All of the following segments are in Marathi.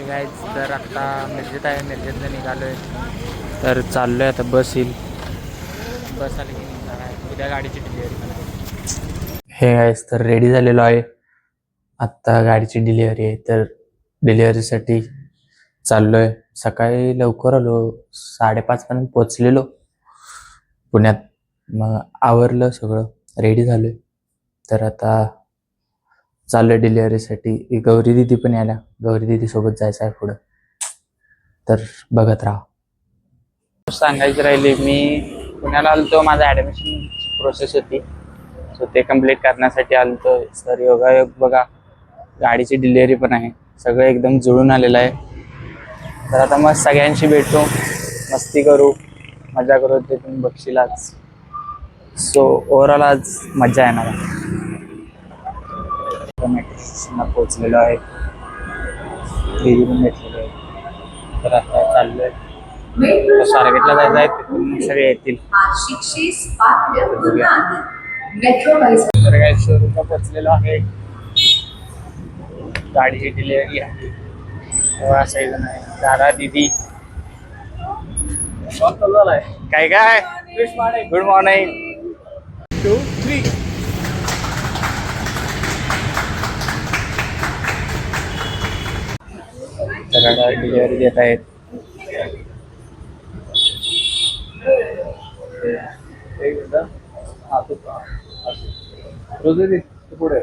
गाईज तर आत्ता मिरजेत आहे, मिरजेतनं निघालो आहे. तर चाललो आहे आता, बस येईल, बस आली की निघणार आहे. उद्या गाडीची डिलिव्हरी पण आहे. हे गाईज तर रेडी झालेलो आहे, आत्ता गाडीची डिलिव्हरी आहे. तर डिलिव्हरीसाठी चाललो आहे. सकाळी लवकर आलो, 5:30 पर्यंत पोचलेलो पुण्यात. मग आवरलं सगळं, रेडी झालोय. तर आता चाललोय डिलिव्हरीसाठी. गौरी दिदी पण यायला, गौरी दिदी सोबत जायचं आहे पुढं. तर बघत राहा. सांगायची राहिली, मी पुण्याला आलतो, माझं ॲडमिशन प्रोसेस होती, सो ते कम्प्लीट करण्यासाठी आलतो. सर योगायोग बघा, गाडीची डिलिव्हरी पण आहे, सगळं एकदम जुळून आलेलं आहे. तर आता मग सगळ्यांशी भेटू, मस्ती करू, मजा करू, ते तुम्ही बघशीलच. सो ओव्हरऑल आज मजा येणार आहे. पोचलेलो आहे, दिदी पण भेटलेलो आहे. तर आता चाललोय स्वारगेटला जायचं आहे, तिथून सगळे येतील. तर काय शोरूमला पोचलेलो आहे, गाडीची डिलिव्हरी आहे. असं जण आहे, दादा दिदी काय काय. Good morning. 2, 3. तर डिलिव्हरी देत आहेत. पुढे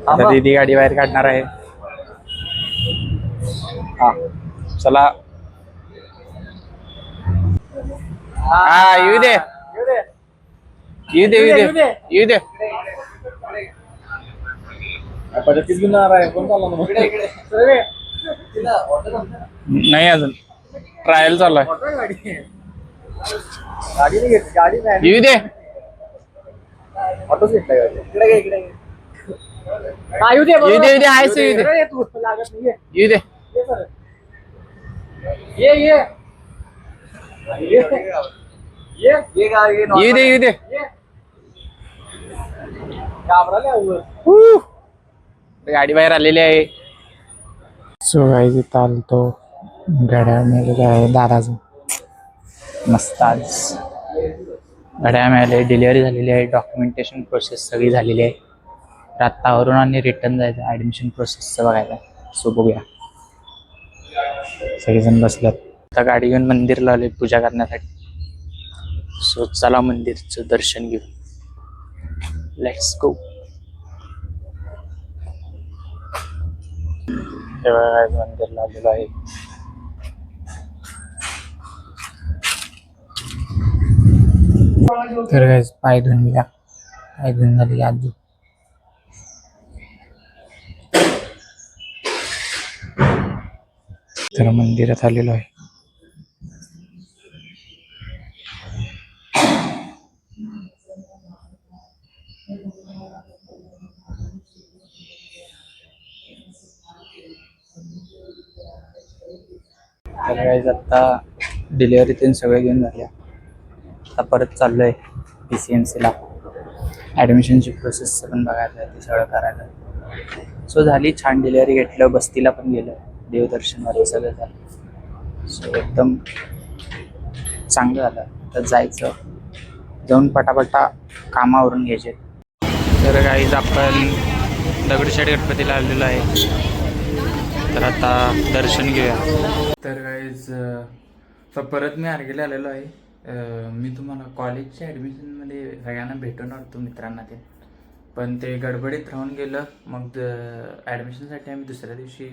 आता दीदी गाडी बाहेर काढणार आहे. हा चला, हा येऊ दे, येऊ दे, येऊ दे, येऊ दे. नाही अजून ट्रायल चालू आहे. येऊ दे. ऑटोच घेतला इकडे. येऊ दे, येऊ दे, आहेस येऊ दे, येऊ दे. येऊ दे, येऊ दे. गाडी बाहेर आलेली आहे. सो गाईज इथं आलतो, घड्याळ मिळालेलं आहे दादाचं मस्त. आज घड्याळ मिळाले, डिलिव्हरी झालेली आहे, डॉक्युमेंटेशन प्रोसेस सगळी झालेली आहे. आत्तावरून आणि रिटर्न जायचं, ॲडमिशन प्रोसेसचं बघायचं. सो बघूया. सगळेजण बसल्यात. आता गाडी घेऊन मंदिरला आले पूजा करण्यासाठी. सो चला मंदिरचं दर्शन घेऊ. Let's go. मंदिरला आलेलो आहे. तर पाय धुवून घ्या, पाय धुवून झाली आजू. तर मंदिरात आलेलो आहे. तर गाईज आता डिलिव्हरी सगळे घेऊन झाल्या. आता परत चाललोय PCMCला, ॲडमिशनची प्रोसेस पण बघायचं आहे, ते सगळं करायचं आहे. सो झाली छान डिलिव्हरी. घेतलं, बस्तीला पण गेलं, देवदर्शन वगैरे सगळं झालं. सो एकदम चांगलं झालं. तर जायचं, जाऊन पटापटा कामावरून घ्यायचे. तर गाईज आपण दगडूशेठ गणपतीला आलेलो आहे. तर आता दर्शन घेऊया. तर गाईज परत मी आरगेला आलेलो आहे. मी तुम्हाला कॉलेजच्या ॲडमिशनमध्ये सगळ्यांना भेटून आलो मित्रांना ते, पण ते गडबडीत राहून गेलं. मग ॲडमिशनसाठी आम्ही दुसऱ्या दिवशी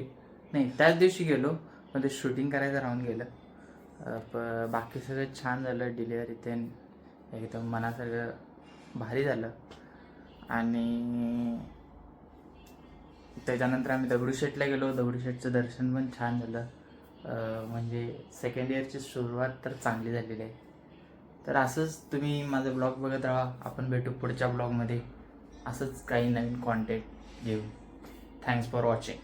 नाही त्याच दिवशी गेलो, पण ते शूटिंग करायचं राहून गेलं. बाकी सगळं छान झालं. डिलिव्हरी ते एकदम मनासारखं भारी झालं. आणि त्याच्यानंतर आम्ही दगडूशेठला गेलो. दगडूशेठचं दर्शन पण छान झालं. म्हणजे सेकंड इयरची सुरुवात तर चांगली झालेली आहे. तर असंच तुम्ही माझं ब्लॉग बघत राहा. आपण भेटू पुढच्या ब्लॉगमध्ये असंच काही नवीन कॉन्टेंट घेऊ. Thanks for watching.